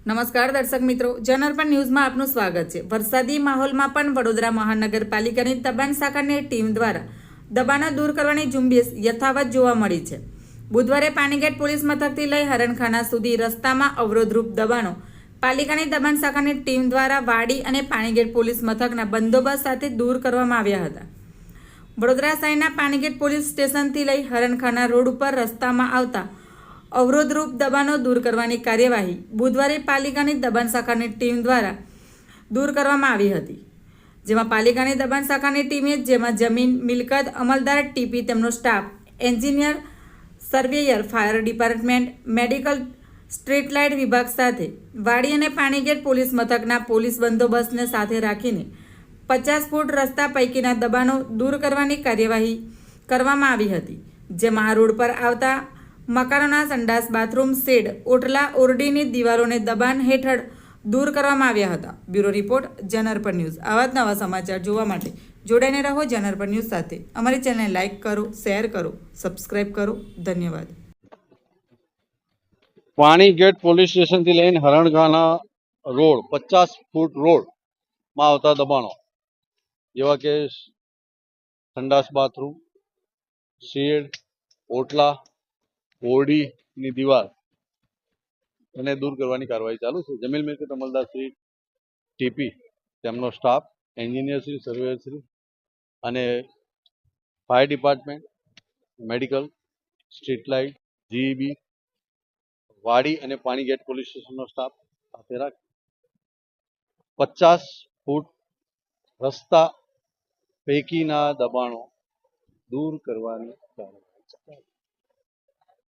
નમસ્કાર દર્શક મિત્રો, જનઅર્પણ ન્યૂઝમાં આપનું સ્વાગત છે। વરસાદી માહોલમાં પણ વડોદરા મહાનગરપાલિકાની દબાણ શાખાની ટીમ દ્વારા દબાણો દૂર કરવાની ઝુંબેશ યથાવત જોવા મળી છે। બુધવારે પાણીગેટ પોલીસ મથકથી લઈ હરણખાના સુધી રસ્તામાં અવરોધરૂપ દબાણો પાલિકાની દબાણ શાખાની ટીમ દ્વારા વાડી અને પાણીગેટ પોલીસ મથકના બંદોબસ્ત સાથે દૂર કરવામાં આવ્યા હતા। વડોદરા શહેરના પાણીગેટ પોલીસ સ્ટેશનથી લઈ હરણખાના રોડ ઉપર રસ્તામાં આવતા અવરોધરૂપ દબાણો દૂર કરવાની કાર્યવાહી બુધવારે પાલિકાની દબાણ શાખાની ટીમ દ્વારા દૂર કરવામાં આવી હતી, જેમાં પાલિકાની દબાણ શાખાની ટીમે જમીન મિલકત અમલદાર ટીપી, તેમનો staff, engineer, surveyor, fire department, medical, street light વિભાગ સાથે વાડી અને પાણીગેટ પોલીસ મથકના પોલીસ બંદોબસ્તને સાથે રાખીને 50 ફૂટ રસ્તા પૈકીના દબાણો દૂર કરવાની કાર્યવાહી કરવામાં આવી હતી, જેમાં આ રોડ પર આવતા મકાનોના સંડાસ, બાથરૂમ, શેડ, ઓટલા, ઓરડીની દિવાલોને દબાણ હેઠળ દૂર કરવામાં આવ્યા હતા। Bureau report, Janarpan news. આવા જ નવા સમાચાર જોવા માટે જોડાઈને રહો જનઅર્પણ ન્યૂઝ સાથે। અમારી ચેનલને લાઇક કરો, શેર કરો, સબસ્ક્રાઇબ કરો। ધન્યવાદ। પાણીગેટ પોલીસ સ્ટેશનથી લઈને હરણખાના રોડ 50 ફૂટ રોડમાં આવતા દબાણો જેવા કે સંડાસ, બાથરૂમ, શેડ, ઓટલા, ઓરડીની દિવાલ એને દૂર કરવાની કાર્યવાહી ચાલુ છે। જમીન મિલકત અમલદાર શ્રી ટીપી, તેમનો staff, engineer Shri, surveyor Shri અને fire department, medical, street light, GEB, Wadi અને પાણીગેટ પોલીસ સ્ટેશનનો સ્ટાફ સાથે રાખી 50 ફૂટ રસ્તા પૈકીના દબાણો દૂર કરવાની કાર્યવાહી